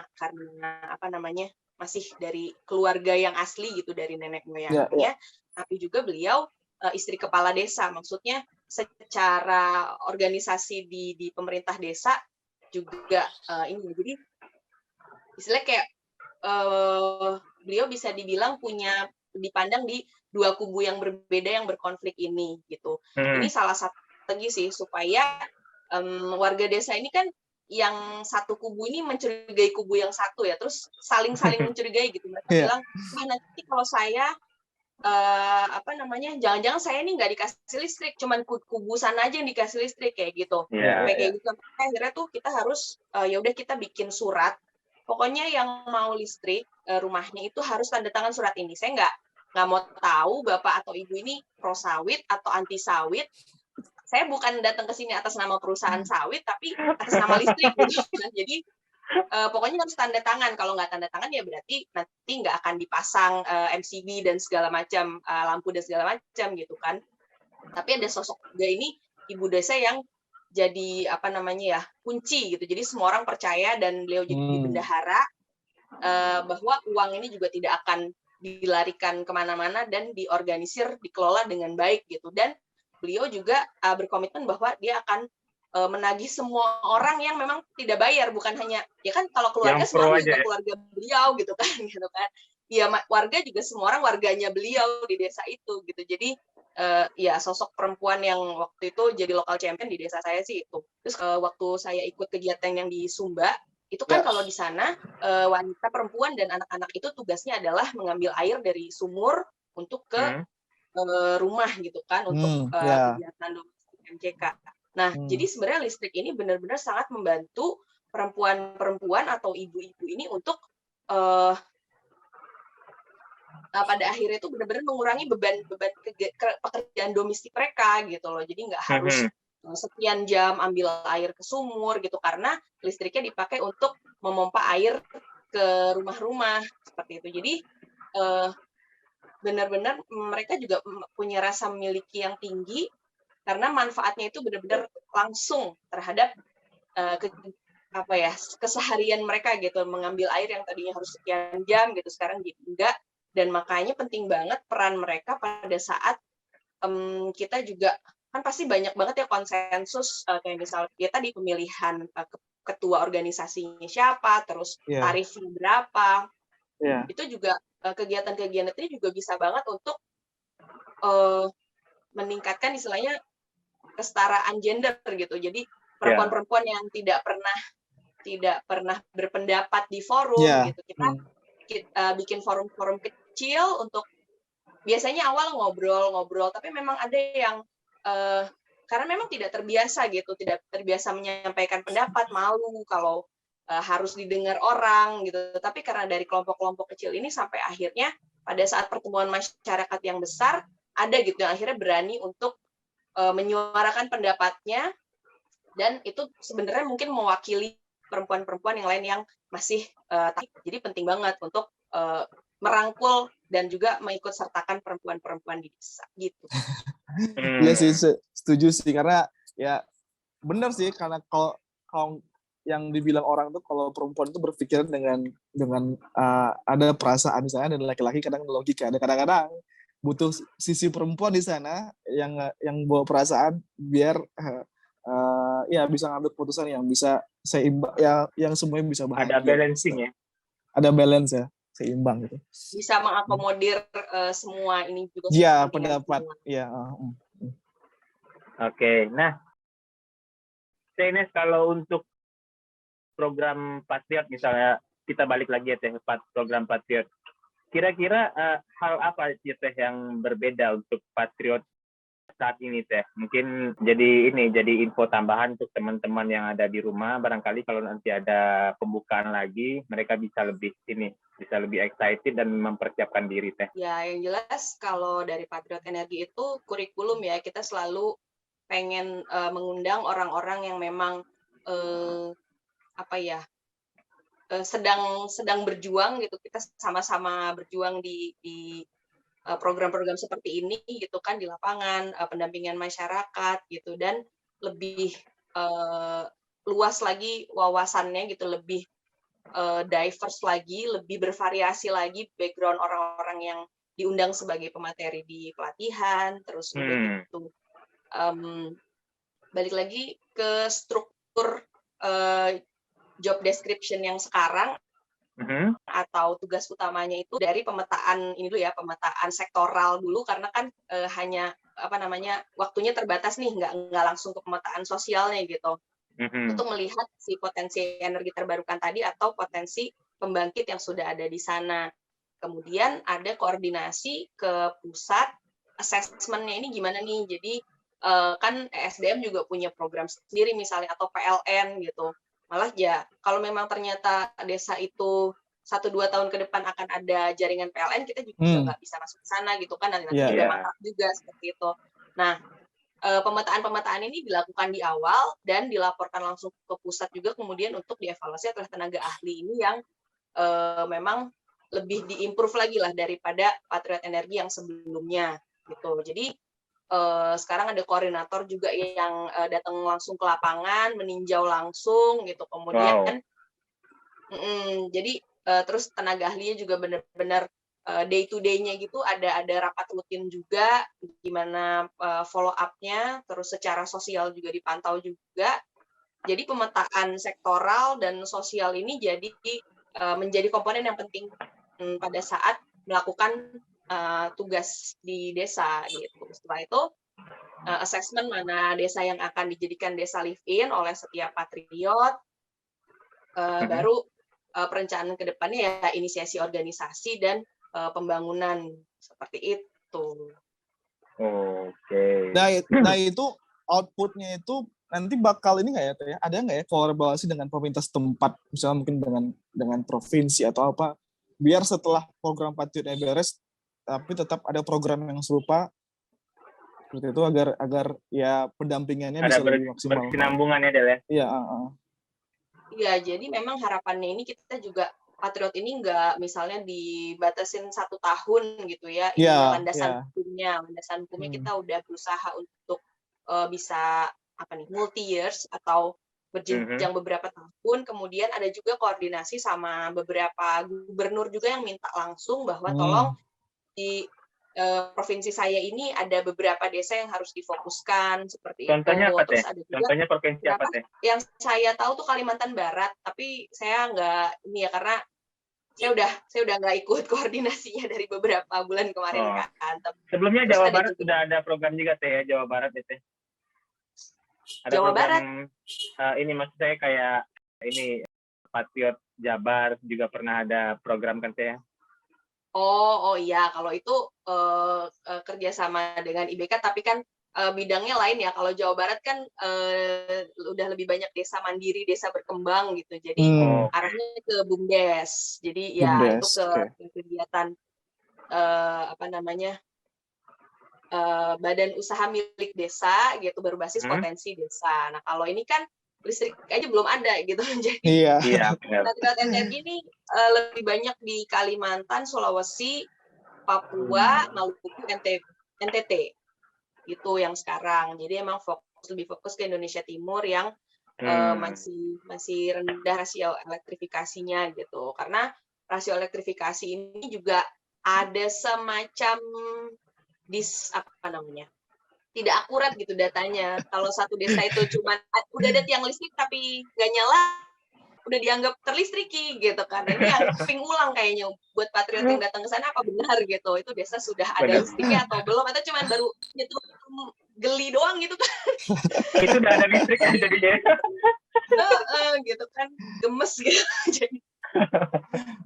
Speaker 1: masih dari keluarga yang asli gitu dari nenek moyangnya, tapi juga beliau istri kepala desa. Maksudnya secara organisasi di pemerintah desa juga ini. Jadi istilahnya kayak beliau bisa dibilang dipandang di dua kubu yang berbeda yang berkonflik ini gitu. Ini salah satu strategi sih supaya warga desa ini kan yang satu kubu ini mencurigai kubu yang satu ya, terus saling mencurigai gitu. Mereka bilang, wah nanti kalau saya jangan-jangan saya ini nggak dikasih listrik, cuman kubu sana aja yang dikasih listrik kayak gitu. Kayak gitu. Akhirnya tuh kita harus ya udah kita bikin surat. Pokoknya yang mau listrik rumahnya itu harus tanda tangan surat ini. Saya nggak mau tahu bapak atau ibu ini pro sawit atau anti sawit. Saya bukan datang ke sini atas nama perusahaan sawit, tapi atas nama listrik gitu. Jadi pokoknya harus tanda tangan. Kalau nggak tanda tangan ya berarti nanti nggak akan dipasang MCB dan segala macam, lampu dan segala macam gitu kan. Tapi ada sosok juga ini ibu desa yang jadi apa namanya ya, kunci gitu. Jadi semua orang percaya dan beliau jadi bendahara, bahwa uang ini juga tidak akan dilarikan kemana-mana dan diorganisir, dikelola dengan baik gitu. Dan beliau juga berkomitmen bahwa dia akan menagih semua orang yang memang tidak bayar, bukan hanya ya kan kalau keluarga
Speaker 2: Yang
Speaker 1: semua
Speaker 2: pro
Speaker 1: orang
Speaker 2: aja
Speaker 1: juga
Speaker 2: ya.
Speaker 1: keluarga beliau gitu kan gitu kan. Ya warga juga semua orang warganya beliau di desa itu gitu. Jadi ya sosok perempuan yang waktu itu jadi local champion di desa saya sih itu. Terus waktu saya ikut kegiatan yang di Sumba, itu kan kalau di sana wanita, perempuan dan anak-anak itu tugasnya adalah mengambil air dari sumur untuk ke rumah gitu kan untuk kegiatan domestik MCK. Nah, jadi sebenarnya listrik ini benar-benar sangat membantu perempuan-perempuan atau ibu-ibu ini untuk pada akhirnya itu benar-benar mengurangi beban pekerjaan domestik mereka gitu loh. Jadi nggak harus sekian jam ambil air ke sumur gitu karena listriknya dipakai untuk memompa air ke rumah-rumah seperti itu. Jadi benar-benar mereka juga punya rasa memiliki yang tinggi karena manfaatnya itu benar-benar langsung terhadap keseharian mereka gitu, mengambil air yang tadinya harus sekian jam gitu sekarang jadi enggak. Dan makanya penting banget peran mereka pada saat kita juga kan pasti banyak banget ya konsensus kayak misalnya ya tadi pemilihan ketua organisasinya siapa, terus tarifnya berapa. Itu juga kegiatan-kegiatan itu juga bisa banget untuk meningkatkan istilahnya kesetaraan gender gitu. Jadi perempuan-perempuan yang tidak pernah berpendapat di forum gitu. Kita bikin forum-forum kecil untuk biasanya awal ngobrol-ngobrol, tapi memang ada yang karena memang tidak terbiasa gitu, tidak terbiasa menyampaikan pendapat, malu kalau harus didengar orang gitu. Tapi karena dari kelompok-kelompok kecil ini sampai akhirnya pada saat pertemuan masyarakat yang besar ada gitu yang akhirnya berani untuk menyuarakan pendapatnya, dan itu sebenarnya mungkin mewakili perempuan-perempuan yang lain yang masih jadi penting banget untuk merangkul dan juga mengikut sertakan perempuan-perempuan di desa gitu.
Speaker 3: Iya sih, setuju sih karena ya benar sih karena kalau yang dibilang orang tuh kalau perempuan itu berpikiran dengan ada perasaan di sana dan laki-laki kadang logika. Dan kadang-kadang butuh sisi perempuan di sana yang bawa perasaan biar ya bisa ngambil keputusan yang bisa seimbang, yang semuanya bisa bahagia.
Speaker 2: Ada balancing ya.
Speaker 3: Ada balance ya, seimbang gitu.
Speaker 1: Bisa mengakomodir semua ini juga.
Speaker 3: Iya, pendapat. Ya.
Speaker 2: Oke, nah, Ines kalau untuk program Patriot misalnya kita balik lagi ya Teh, program Patriot. Kira-kira hal apa sih Teh yang berbeda untuk Patriot saat ini Teh? Mungkin jadi info tambahan untuk teman-teman yang ada di rumah. Barangkali kalau nanti ada pembukaan lagi, mereka bisa lebih excited dan mempersiapkan diri Teh.
Speaker 1: Ya, yang jelas kalau dari Patriot Energi itu kurikulum ya, kita selalu pengen mengundang orang-orang yang memang sedang berjuang gitu, kita sama-sama berjuang di program-program seperti ini gitu kan di lapangan, pendampingan masyarakat gitu, dan lebih luas lagi wawasannya gitu, lebih diverse lagi, lebih bervariasi lagi background orang-orang yang diundang sebagai pemateri di pelatihan, terus udah gitu balik lagi ke struktur job description yang sekarang atau tugas utamanya itu dari pemetaan ini dulu ya, pemetaan sektoral dulu karena kan hanya waktunya terbatas nih, nggak langsung ke pemetaan sosialnya gitu. Untuk melihat si potensi energi terbarukan tadi atau potensi pembangkit yang sudah ada di sana. Kemudian ada koordinasi ke pusat, assessment-nya ini gimana nih. Jadi kan ESDM juga punya program sendiri misalnya atau PLN gitu. Malah ya kalau memang ternyata desa itu 1-2 tahun ke depan akan ada jaringan PLN, kita juga nggak bisa masuk ke sana gitu kan, nanti kita mangkrak juga seperti itu. Nah, pemetaan-pemetaan ini dilakukan di awal dan dilaporkan langsung ke pusat juga kemudian untuk dievaluasi oleh tenaga ahli ini yang memang lebih diimprove lagi lah daripada Patriot Energi yang sebelumnya gitu. Jadi sekarang ada koordinator juga yang datang langsung ke lapangan, meninjau langsung gitu. Kemudian jadi terus tenaga ahlinya juga benar-benar day to day-nya gitu ada rapat rutin juga gimana follow up-nya, terus secara sosial juga dipantau juga. Jadi pemetaan sektoral dan sosial ini jadi menjadi komponen yang penting pada saat melakukan tugas di desa gitu. Setelah itu assessment mana desa yang akan dijadikan desa live-in oleh setiap patriot, baru perencanaan ke depannya ya inisiasi organisasi dan pembangunan seperti itu.
Speaker 2: Oke.
Speaker 3: Nah itu outputnya itu nanti bakal ini nggak ya Teh? Ada nggak ya kolaborasi dengan pemerintah setempat, misalnya mungkin dengan provinsi atau apa, biar setelah program Patriotnya beres, tapi tetap ada program yang serupa seperti itu agar ya pendampingannya
Speaker 2: ada
Speaker 3: bisa lebih maksimal.
Speaker 2: Berkesinambungan ya Del ya?
Speaker 3: Iya.
Speaker 1: Iya, jadi memang harapannya ini kita juga Patriot ini nggak misalnya dibatasin 1 tahun gitu ya. Ini landasan hukumnya kita udah berusaha untuk bisa multi years atau berjenjang beberapa tahun. Kemudian ada juga koordinasi sama beberapa gubernur juga yang minta langsung bahwa tolong di provinsi saya ini ada beberapa desa yang harus difokuskan seperti
Speaker 2: Contohnya
Speaker 1: itu.
Speaker 2: Apa,
Speaker 1: Terus
Speaker 2: Teh?
Speaker 1: ada juga
Speaker 2: Contohnya provinsi apa Teh?
Speaker 1: Yang saya tahu tuh Kalimantan Barat, tapi saya nggak ini ya karena saya udah nggak ikut koordinasinya dari beberapa bulan kemarin kan.
Speaker 2: Sebelumnya Jawa Barat sudah ada program juga Teh ya, Jawa Barat ya Teh? Ada
Speaker 1: Jawa
Speaker 2: program,
Speaker 1: Barat.
Speaker 2: Ini maksud saya kayak ini Patriot Jabar juga pernah ada program kan Teh ya?
Speaker 1: Oh iya, kalau itu kerjasama dengan IBK, tapi kan bidangnya lain ya. Kalau Jawa Barat kan udah lebih banyak desa mandiri, desa berkembang gitu. Jadi arahnya ke BUMDes. Jadi ya itu ke kegiatan badan usaha milik desa gitu berbasis potensi desa. Nah kalau ini kan listrik aja belum ada gitu. Jadi Patriot Energi ini lebih banyak di Kalimantan, Sulawesi, Papua, Maluku, NTT. Itu yang sekarang. Jadi emang lebih fokus ke Indonesia Timur yang masih rendah rasio elektrifikasinya gitu. Karena rasio elektrifikasi ini juga ada semacam tidak akurat gitu datanya. Kalau satu desa itu cuma udah ada tiang listrik tapi nggak nyala, udah dianggap terlistriki gitu kan. Ini yang ping ulang kayaknya buat Patriot yang datang ke sana apa benar gitu. Itu desa sudah ada listriknya atau belum atau cuma baru nyetruk geli doang gitu kan.
Speaker 2: Itu udah ada listrik kan jadinya.
Speaker 1: Gitu kan. Gemes gitu. Jadi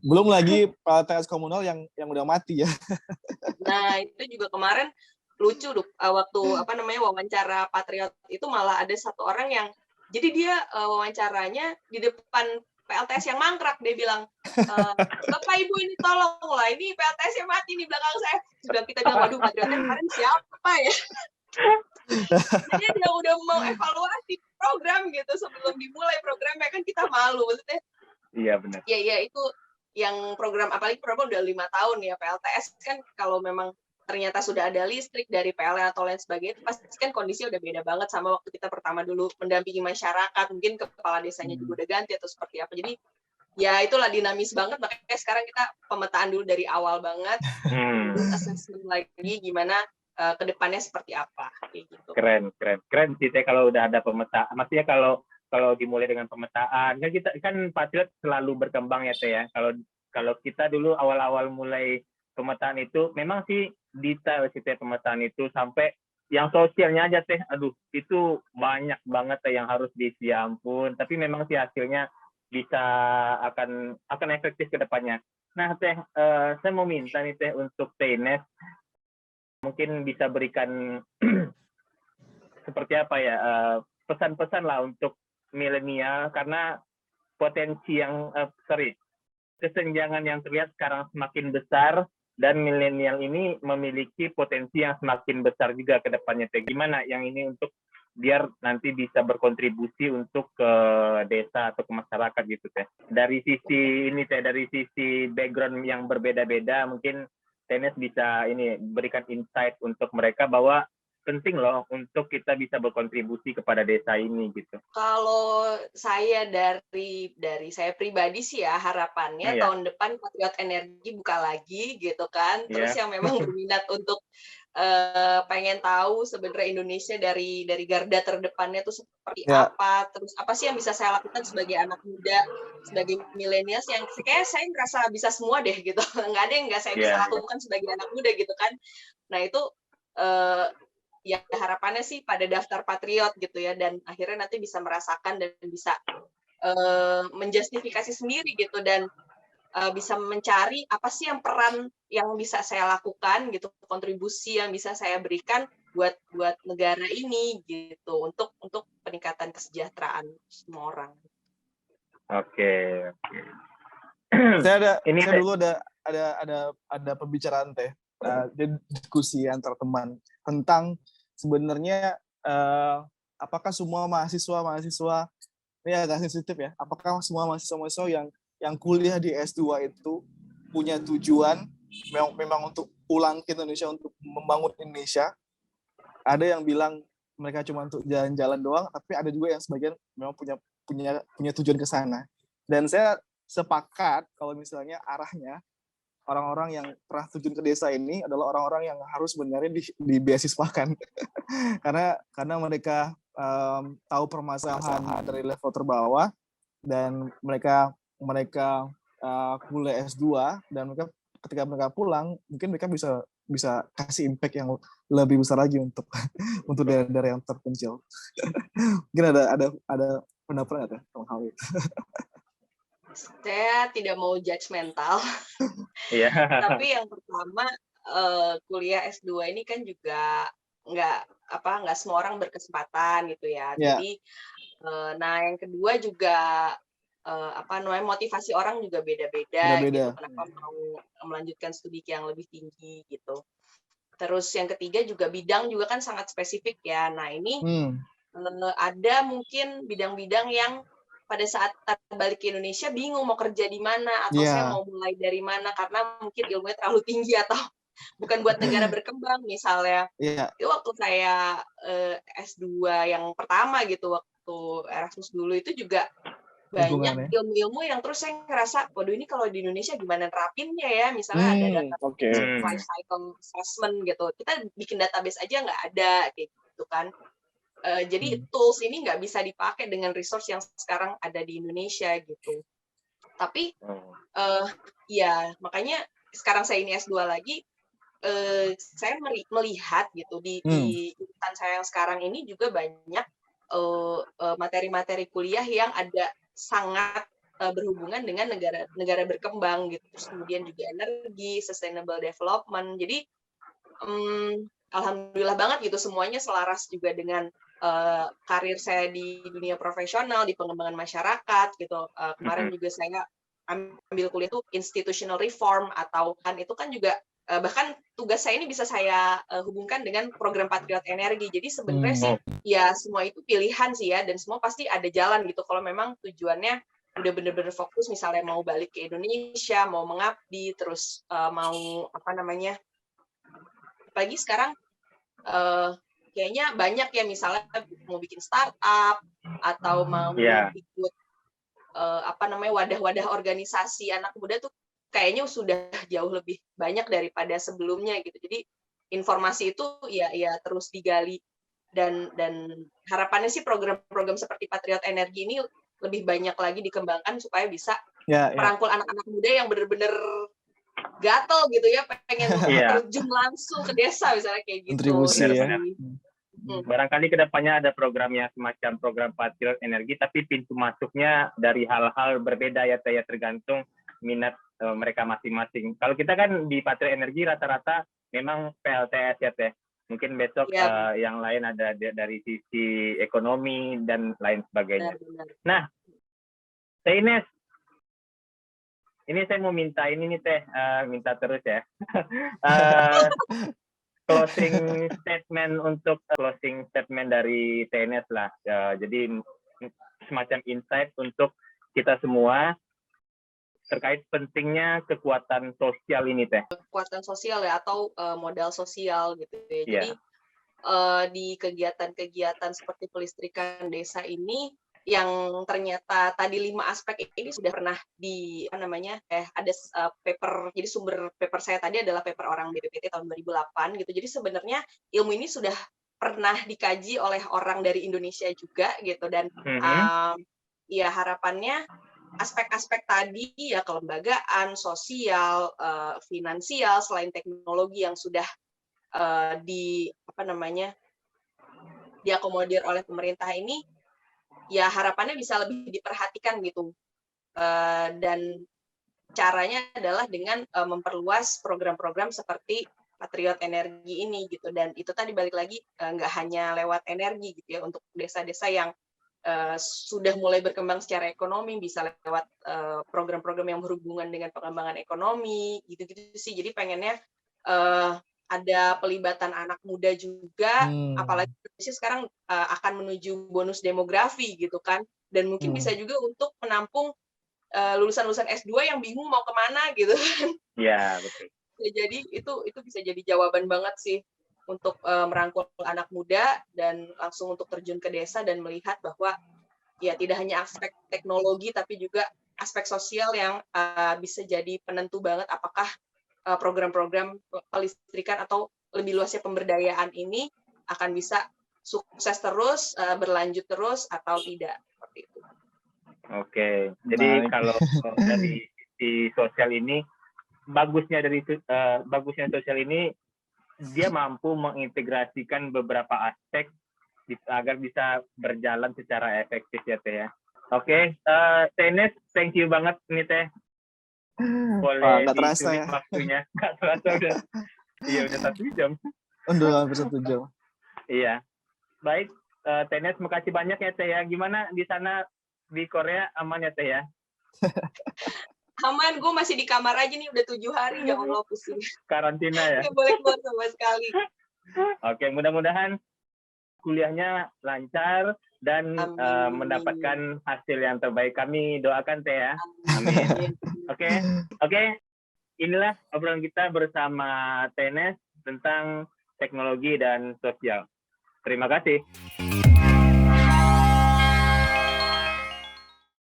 Speaker 3: belum lagi PLTS komunal yang udah mati ya.
Speaker 1: Nah, itu juga kemarin lucu waktu wawancara Patriot itu malah ada satu orang yang jadi dia wawancaranya di depan PLTS yang mangkrak, dia bilang Bapak Ibu ini tolong lah, ini PLTS yang mati di belakang saya. Sudah kita bilang waduh Patriotnya kemarin siapa ya? Jadi dia udah mau evaluasi program gitu sebelum dimulai programnya kan kita malu maksudnya.
Speaker 2: Iya benar.
Speaker 1: Iya itu yang program apalagi program udah 5 tahun ya PLTS kan kalau memang ternyata sudah ada listrik dari PLN atau lain sebagainya, pasti kan kondisinya udah beda banget sama waktu kita pertama dulu mendampingi masyarakat, mungkin kepala desanya juga udah ganti atau seperti apa. Jadi ya itulah dinamis banget, makanya sekarang kita pemetaan dulu dari awal banget, assessment lagi gimana kedepannya seperti apa. Kayak gitu.
Speaker 2: Keren sih Teh kalau udah ada pemetaan. Maksudnya kalau dimulai dengan pemetaan, kan kita kan Patriot selalu berkembang ya Teh ya. Kalau kita dulu awal-awal mulai pemetaan itu memang sih detail sih Teh pemetaan itu sampai yang sosialnya aja Teh. Aduh, itu banyak banget Teh yang harus diisi ampun, tapi memang sih hasilnya bisa akan efektif ke depannya. Nah Teh, saya mau minta nih Teh untuk Teh Ines mungkin bisa berikan seperti apa ya pesan-pesan lah untuk milenial karena potensi kesenjangan yang terlihat sekarang semakin besar dan milenial ini memiliki potensi yang semakin besar juga ke depannya. Gimana yang ini untuk biar nanti bisa berkontribusi untuk ke desa atau ke masyarakat gitu teh. Dari sisi ini teh, dari sisi background yang berbeda-beda, mungkin Tenes bisa ini berikan insight untuk mereka bahwa penting loh untuk kita bisa berkontribusi kepada desa ini gitu.
Speaker 1: Kalau saya dari saya pribadi sih ya, harapannya tahun depan Patriot Energi buka lagi gitu kan. Terus yang memang berminat untuk pengen tahu sebenarnya Indonesia dari garda terdepannya tuh seperti apa, terus apa sih yang bisa saya lakukan sebagai anak muda, sebagai milenial yang kayak saya ngerasa bisa semua deh gitu. Nggak ada yang nggak saya bisa lakukan sebagai anak muda gitu kan. Nah itu ya harapannya sih pada daftar Patriot gitu ya, dan akhirnya nanti bisa merasakan dan bisa menjustifikasi sendiri gitu, dan bisa mencari apa sih yang peran yang bisa saya lakukan gitu, kontribusi yang bisa saya berikan buat negara ini gitu, untuk peningkatan kesejahteraan semua orang.
Speaker 2: Oke.
Speaker 3: Saya dulu ada pembicaraan teh, diskusi antar teman tentang sebenarnya apakah semua mahasiswa ini agak sensitif ya, apakah semua mahasiswa yang kuliah di S2 itu punya tujuan memang untuk pulang ke Indonesia untuk membangun Indonesia. Ada yang bilang mereka cuma untuk jalan-jalan doang, tapi ada juga yang sebagian memang punya tujuan ke sana. Dan saya sepakat kalau misalnya arahnya orang-orang yang pernah terjun ke desa ini adalah orang-orang yang harus sebenarnya di beasiswakan karena mereka tahu permasalahan dari level terbawah, dan mereka kuliah S2, dan ketika mereka pulang mungkin mereka bisa kasih impact yang lebih besar lagi untuk daerah-daerah yang terpencil. Mungkin ada pendapat nggak tentang hal itu?
Speaker 1: Saya tidak mau judgmental. Tapi yang pertama, kuliah S2 ini kan juga nggak semua orang berkesempatan gitu ya. Jadi, nah yang kedua juga motivasi orang juga beda-beda gitu. Kenapa mau melanjutkan studi yang lebih tinggi gitu. Terus yang ketiga juga bidang juga kan sangat spesifik ya. Nah ini ada mungkin bidang-bidang yang pada saat balik ke Indonesia bingung mau kerja di mana, atau saya mau mulai dari mana karena mungkin ilmunya terlalu tinggi atau bukan buat negara berkembang misalnya. Itu waktu saya S2 yang pertama gitu, waktu Erasmus dulu itu juga banyak ilmu-ilmu yang terus saya ngerasa, waduh ini kalau di Indonesia gimana nerapinnya ya, misalnya ada data life cycle assessment gitu, kita bikin database aja nggak ada kayak gitu kan. Jadi tools ini nggak bisa dipakai dengan resource yang sekarang ada di Indonesia gitu. Tapi ya makanya sekarang saya ini S2 lagi, saya melihat gitu di jurusan saya yang sekarang ini juga banyak materi-materi kuliah yang ada sangat berhubungan dengan negara berkembang gitu. Terus kemudian juga energi, sustainable development. Jadi alhamdulillah banget gitu, semuanya selaras juga dengan karir saya di dunia profesional, di pengembangan masyarakat gitu. Kemarin juga saya ambil kuliah itu institutional reform, atau kan itu kan juga bahkan tugas saya ini bisa saya hubungkan dengan program Patriot Energi. Jadi sebenarnya sih ya semua itu pilihan sih ya, dan semua pasti ada jalan gitu kalau memang tujuannya udah bener-bener fokus, misalnya mau balik ke Indonesia, mau mengabdi, terus mau apalagi sekarang kayaknya banyak ya, misalnya mau bikin startup atau mau ikut wadah-wadah organisasi anak muda tuh kayaknya sudah jauh lebih banyak daripada sebelumnya gitu. Jadi informasi itu ya terus digali, dan harapannya sih program-program seperti Patriot Energi ini lebih banyak lagi dikembangkan supaya bisa merangkul anak-anak muda yang benar-benar gatel gitu ya, pengen terjun langsung ke desa misalnya kayak gitu.
Speaker 3: Kontribusi ya.
Speaker 2: Barangkali kedepannya ada programnya semacam program Patriot Energi, tapi pintu masuknya dari hal-hal berbeda ya Teh, tergantung minat mereka masing-masing. Kalau kita kan di Patriot Energi rata-rata memang PLTS ya Teh. Mungkin besok yang lain ada dari sisi ekonomi dan lain sebagainya. Nah, Teh Ines, ini saya mau minta ini nih Teh, minta terus ya. Eh, closing statement untuk closing statement dari TNS lah. Jadi semacam insight untuk kita semua terkait pentingnya kekuatan sosial ini Teh.
Speaker 1: Kekuatan sosial ya, atau modal sosial gitu ya.
Speaker 2: Iya.
Speaker 1: Jadi di kegiatan-kegiatan seperti pelistrikan desa ini yang ternyata tadi 5 aspek ini sudah pernah ada paper, jadi sumber paper saya tadi adalah paper orang BPPT tahun 2008 gitu. Jadi sebenarnya ilmu ini sudah pernah dikaji oleh orang dari Indonesia juga gitu, dan ya harapannya aspek-aspek tadi ya, kelembagaan, sosial, finansial, selain teknologi yang sudah diakomodir oleh pemerintah ini, ya harapannya bisa lebih diperhatikan gitu. Dan caranya adalah dengan memperluas program-program seperti Patriot Energi ini gitu. Dan itu tadi balik lagi nggak hanya lewat energi gitu ya, untuk desa-desa yang sudah mulai berkembang secara ekonomi, bisa lewat program-program yang berhubungan dengan pengembangan ekonomi gitu-gitu sih. Jadi pengennya ada pelibatan anak muda juga, apalagi Indonesia sekarang akan menuju bonus demografi gitu kan, dan mungkin bisa juga untuk menampung lulusan-lulusan S2 yang bingung mau kemana gitu kan.
Speaker 2: Iya, betul.
Speaker 1: Ya, jadi itu bisa jadi jawaban banget sih untuk merangkul anak muda dan langsung untuk terjun ke desa dan melihat bahwa ya tidak hanya aspek teknologi tapi juga aspek sosial yang bisa jadi penentu banget apakah program-program pelistrikan atau lebih luasnya pemberdayaan ini akan bisa sukses terus, berlanjut terus atau tidak, seperti itu.
Speaker 2: Oke, jadi kalau dari sisi sosial ini, bagusnya sosial ini dia mampu mengintegrasikan beberapa aspek agar bisa berjalan secara efektif ya Teh ya. Oke, TNS, thank you banget nih Teh. Boleh disulit waktunya. Nggak terasa udah. Iya, udah 1 jam.
Speaker 3: Udah hampir 1 jam.
Speaker 2: Iya. Baik, TNS makasih banyak ya Teh ya. Gimana di sana di Korea, aman ya Teh ya?
Speaker 1: Aman, gue masih di kamar aja nih udah 7 hari, ya Allah pusing.
Speaker 2: Karantina ya?
Speaker 1: Nggak boleh keluar sama sekali.
Speaker 2: Oke, mudah-mudahan kuliahnya lancar dan mendapatkan hasil yang terbaik. Kami doakan Teh ya. Amin. Oke. Inilah obrolan kita bersama TNS tentang teknologi dan sosial. Terima kasih.